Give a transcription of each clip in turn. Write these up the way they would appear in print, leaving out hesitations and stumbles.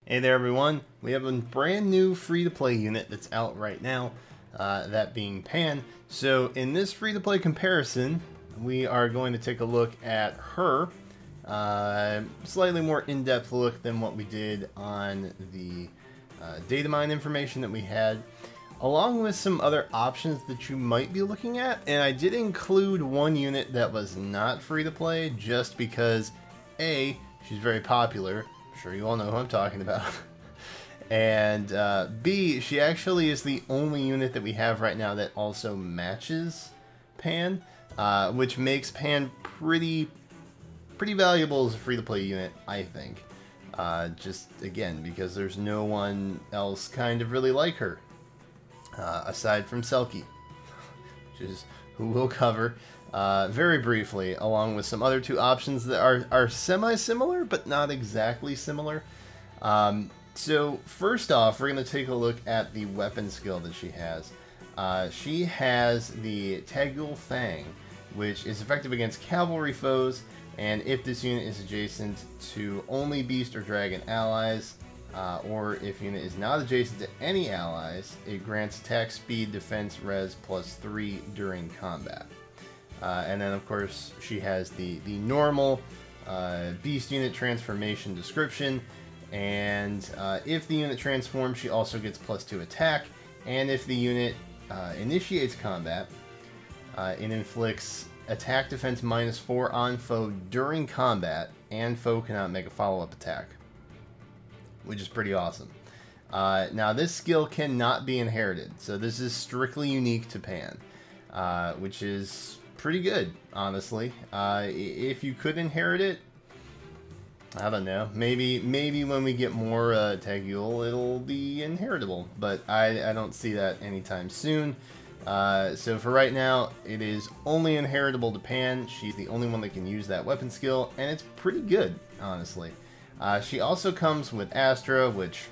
Hey there everyone, we have a brand new free-to-play unit that's out right now, that being Panne. So in this free-to-play comparison, we are going to take a look at her, slightly more in-depth look than what we did on the data mine information that we had, along with some other options that you might be looking at. And I did include one unit that was not free-to-play just because A, she's very popular. Sure you all know who I'm talking about. And B, she actually is the only unit that we have right now that also matches Panne, which makes Panne pretty valuable as a free-to-play unit, I think. Just, again, because there's no one else kind of really like her, aside from Selkie, which is who we'll cover very briefly, along with some other two options that are semi-similar, but not exactly similar. So first off, we're going to take a look at the weapon skill that she has. She has the Taguel, which is effective against cavalry foes, and if this unit is adjacent to only beast or dragon allies, or if unit is not adjacent to any allies, it grants attack speed, defense, res +3 during combat. And then, of course, she has the normal beast unit transformation description. And if the unit transforms, she also gets +2 attack. And if the unit initiates combat, it inflicts attack defense -4 on foe during combat, and foe cannot make a follow-up attack, which is pretty awesome. Now, this skill cannot be inherited, so this is strictly unique to Panne, which is pretty good, honestly. If you could inherit it, I don't know, maybe when we get more Taguel, it'll be inheritable, but I don't see that anytime soon. So for right now, it is only inheritable to Panne. She's the only one that can use that weapon skill, and it's pretty good, honestly. She also comes with Astra, which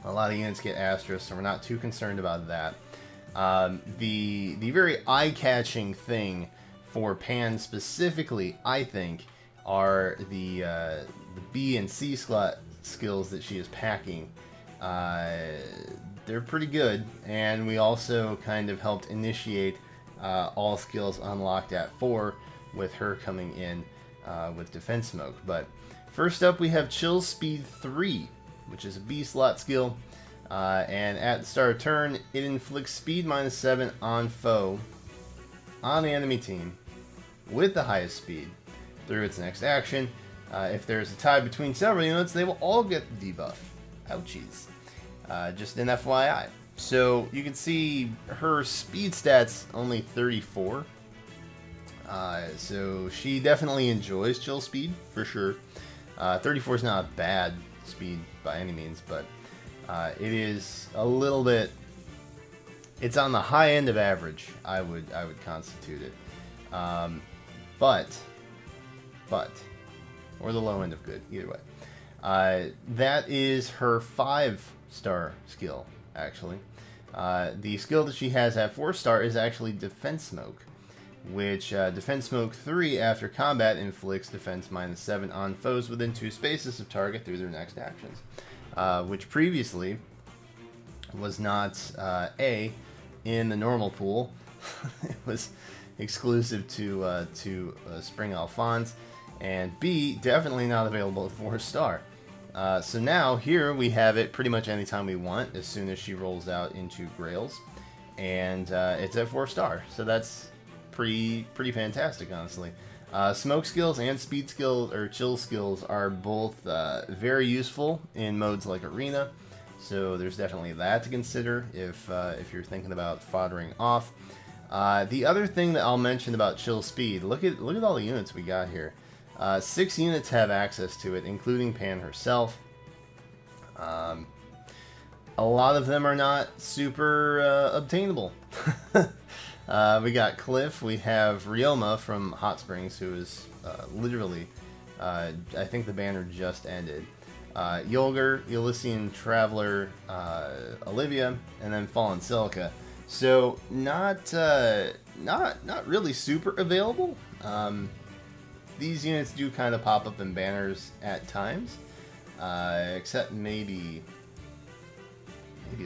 a lot of units get Astra, so we're not too concerned about that. The very eye-catching thing for Panne specifically, I think, are the B and C slot skills that she is packing. They're pretty good, and we also kind of helped initiate all skills unlocked at 4 with her coming in with defense smoke. But first up, we have Chill Speed 3, which is a B slot skill. And at the start of turn, it inflicts speed -7 on foe on the enemy team with the highest speed through its next action. If there's a tie between several units, they will all get the debuff. Ouchies. Just an FYI. So you can see her speed stats only 34. So she definitely enjoys chill speed, for sure. 34 is not a bad speed by any means, but it is a little bit, it's on the high end of average, I would constitute it. But, or the low end of good, either way. That is her 5-star skill, actually. The skill that she has at 4-star is actually Defense Smoke, which Defense Smoke 3 after combat inflicts defense -7 on foes within 2 spaces of target through their next actions. Which previously was not A, in the normal pool. It was exclusive to Spring Alphonse, and B, definitely not available at 4-star. So now here we have it pretty much anytime we want, as soon as she rolls out into Grails, and it's at 4-star. So that's pretty fantastic, honestly. Smoke skills and speed skills, or chill skills, are both very useful in modes like Arena, so there's definitely that to consider if you're thinking about foddering off. The other thing that I'll mention about chill speed, look at all the units we got here. 6 units have access to it, including Panne herself. A lot of them are not super obtainable. We got Cliff, we have Ryoma from Hot Springs, who is literally, I think the banner just ended. Yolger, Elysian Traveler, Olivia, and then Fallen Silica. So not really super available. These units do kind of pop up in banners at times, except maybe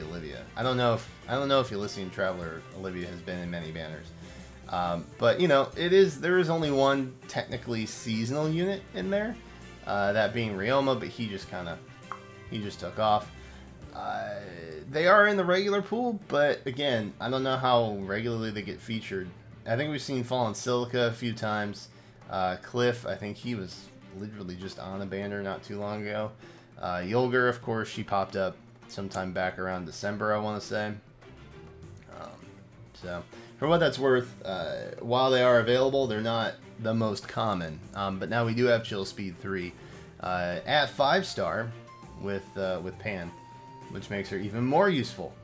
Olivia. I don't know if Elysian Traveler Olivia has been in many banners. But you know, there is only one technically seasonal unit in there, that being Ryoma, but he just took off. They are in the regular pool, but again, I don't know how regularly they get featured. I think we've seen Fallen Silica a few times. Cliff, I think he was literally just on a banner not too long ago. Yolger, of course, she popped up sometime back around December, I want to say. So, for what that's worth, while they are available, they're not the most common. But now we do have Chill Speed 3 at 5-star with Pan, which makes her even more useful,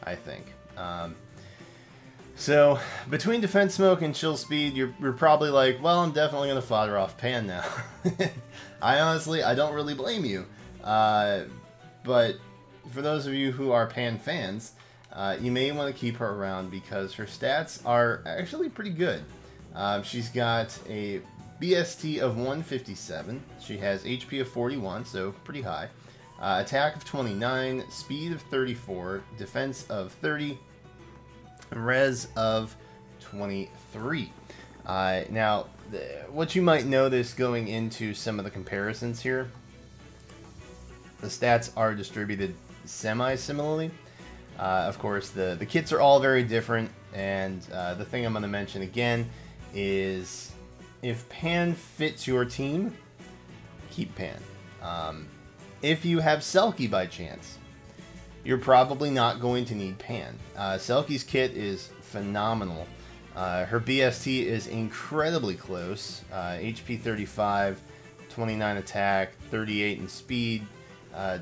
I think. So, between Defense Smoke and Chill Speed, you're probably like, well, I'm definitely going to fodder off Pan now. I don't really blame you. But for those of you who are Pan fans, you may want to keep her around because her stats are actually pretty good. She's got a BST of 157. She has HP of 41, so pretty high. Attack of 29, speed of 34, defense of 30, res of 23. Now, what you might notice going into some of the comparisons here, the stats are distributed semi-similarly. Of course, the kits are all very different, and the thing I'm going to mention again is if Pan fits your team, keep Pan. If you have Selkie by chance, you're probably not going to need Pan. Selkie's kit is phenomenal. Her BST is incredibly close. HP 35, 29 attack, 38 in speed,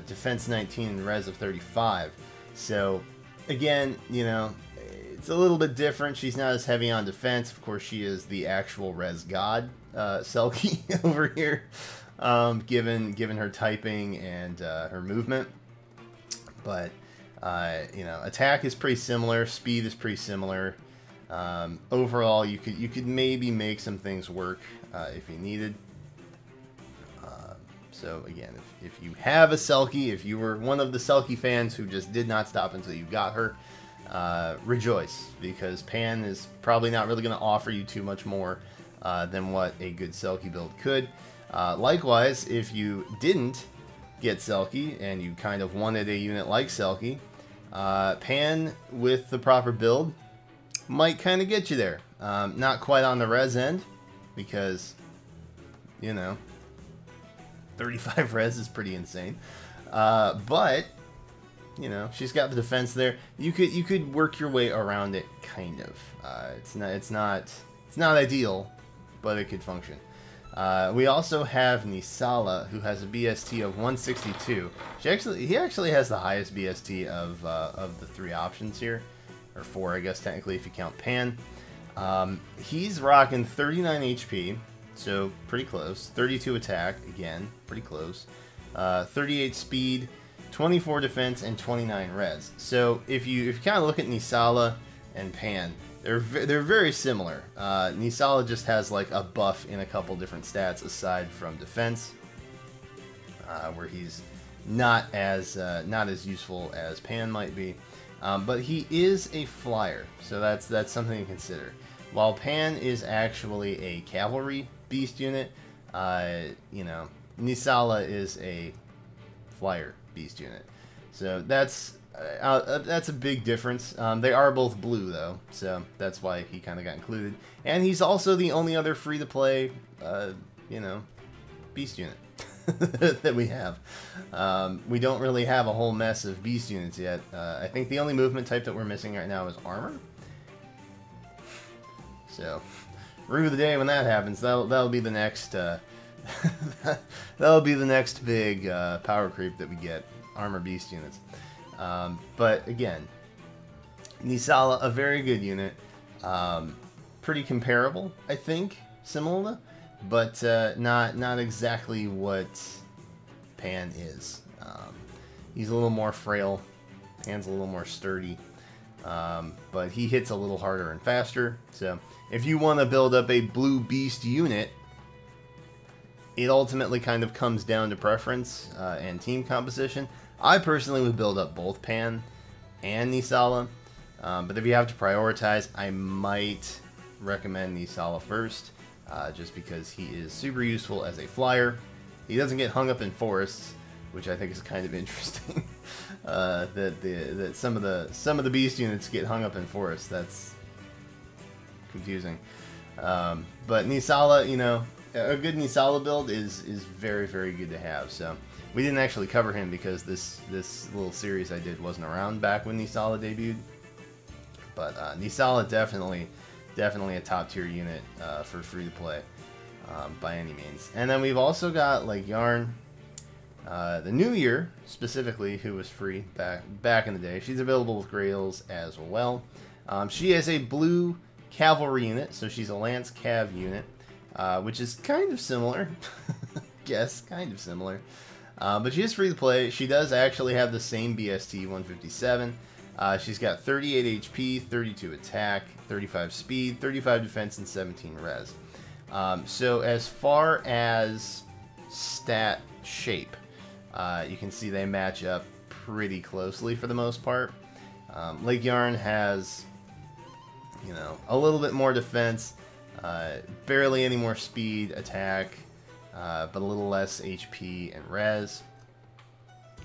defense 19 and res of 35. So, again, you know, it's a little bit different. She's not as heavy on defense. Of course, she is the actual res god, Selkie over here, given her typing and her movement. But, you know, attack is pretty similar. Speed is pretty similar. Overall, you could maybe make some things work if you needed. So again, if you have a Selkie, if you were one of the Selkie fans who just did not stop until you got her, rejoice, because Pan is probably not really going to offer you too much more than what a good Selkie build could. Likewise, if you didn't get Selkie and you kind of wanted a unit like Selkie, Pan with the proper build might kind of get you there. Not quite on the res end, because, you know, 35 res is pretty insane. But, you know, she's got the defense there. You could work your way around it, kind of. It's not ideal, but it could function. We also have Nisala, who has a BST of 162. He actually has the highest BST of the three options here, or four, I guess, technically, if you count Pan. He's rocking 39 HP, so pretty close. 32 attack, again, pretty close. 38 speed, 24 defense, and 29 res. So if you kind of look at Nisala and Pan, they're very similar. Nisala just has like a buff in a couple different stats aside from defense, where he's not as useful as Pan might be. But he is a flyer, so that's something to consider. While Pan is actually a cavalry beast unit, you know, Nisala is a flyer beast unit. So that's a big difference. They are both blue though, so that's why he kind of got included. And he's also the only other free-to-play, you know, beast unit that we have. We don't really have a whole mess of beast units yet. I think the only movement type that we're missing right now is armor. So, rue the day when that happens. That'll be the next. That'll be the next big power creep that we get. Armor beast units. But again, Nisala, a very good unit. Pretty comparable, I think, similar, but not exactly what Pan is. He's a little more frail. Pan's a little more sturdy. But he hits a little harder and faster. So if you want to build up a blue beast unit, it ultimately kind of comes down to preference and team composition. I personally would build up both Pan and Nisala, but if you have to prioritize, I might recommend Nisala first, just because he is super useful as a flyer. He doesn't get hung up in forests, which I think is kind of interesting. that some of the beast units get hung up in forests. That's confusing. But Nisala, you know, a good Nisala build is very, very good to have. So we didn't actually cover him because this little series I did wasn't around back when Nisala debuted. But Nisala definitely a top tier unit for free to play by any means. And then we've also got like Yarn, the New Year specifically, who was free back in the day. She's available with Grails as well. She is a blue cavalry unit, so she's a Lance Cav unit, which is kind of similar. Yes, kind of similar. But she is free to play. She does actually have the same BST 157. She's got 38 HP, 32 attack, 35 speed, 35 defense, and 17 res. So as far as stat shape, you can see they match up pretty closely for the most part. Lake Yarn has, you know, a little bit more defense, barely any more speed, attack, but a little less HP and res.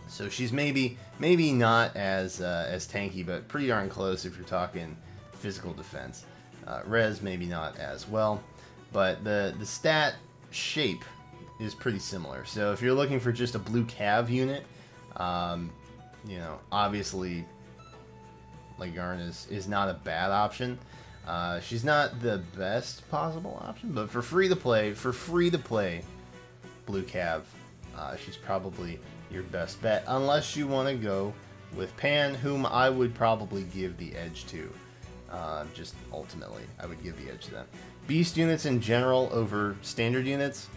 So she's maybe not as tanky, but pretty darn close if you're talking physical defense. Res maybe not as well, but the stat shape is pretty similar. So if you're looking for just a blue cav unit, you know, obviously like Yarn is not a bad option. She's not the best possible option, but for free to play blue cav, she's probably your best bet, unless you want to go with Pan, whom I would probably give the edge to. Just ultimately, I would give the edge to them. Beast units in general over standard units,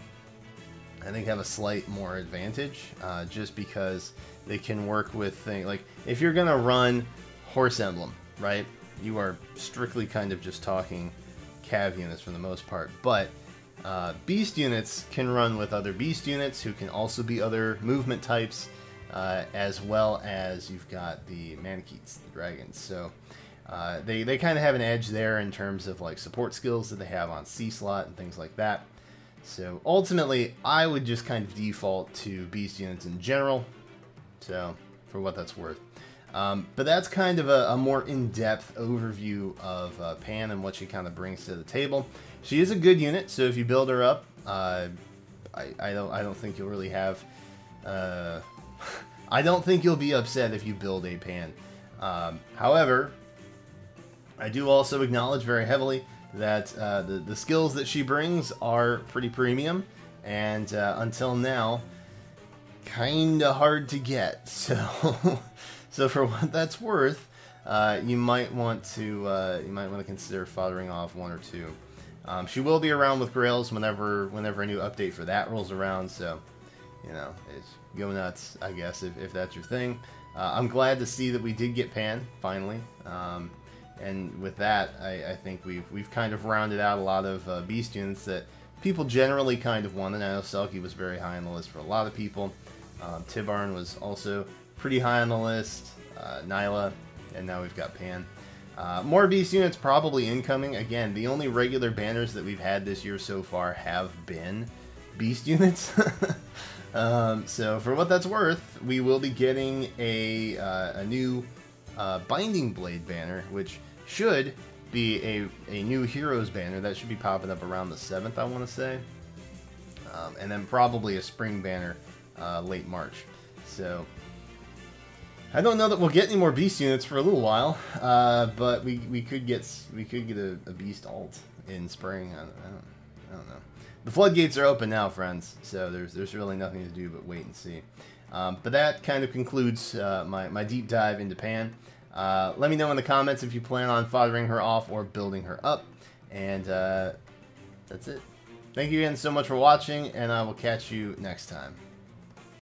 I think, have a slight more advantage, just because they can work with things like, if you're gonna run Horse Emblem, right? You are strictly kind of just talking cav units for the most part, but beast units can run with other beast units who can also be other movement types, as well as you've got the Manicheets, the dragons. So they kind of have an edge there in terms of like support skills that they have on C slot and things like that. So ultimately, I would just kind of default to beast units in general, so for what that's worth. But that's kind of a more in-depth overview of Pan and what she kind of brings to the table. She is a good unit, so if you build her up, I don't think you'll really have. I don't think you'll be upset if you build a Pan. However, I do also acknowledge very heavily that the skills that she brings are pretty premium, and until now, kind of hard to get. So. So for what that's worth, you might want to consider foddering off one or two. She will be around with Grails whenever a new update for that rolls around. So, you know, it's go nuts, I guess, if that's your thing. I'm glad to see that we did get Pan finally, and with that, I think we've kind of rounded out a lot of beast units that people generally kind of wanted. I know Selkie was very high on the list for a lot of people. Tibarn was also pretty high on the list, Nyla, and now we've got Pan. More beast units probably incoming. Again, the only regular banners that we've had this year so far have been beast units. So for what that's worth, we will be getting a new Binding Blade banner, which should be a new Heroes banner. That should be popping up around the 7th, I want to say. And then probably a Spring banner late March. So I don't know that we'll get any more beast units for a little while, but we could get a beast alt in spring. I don't know. The floodgates are open now, friends. So there's really nothing to do but wait and see. But that kind of concludes my deep dive into Pan. Let me know in the comments if you plan on foddering her off or building her up, and that's it. Thank you again so much for watching, and I will catch you next time.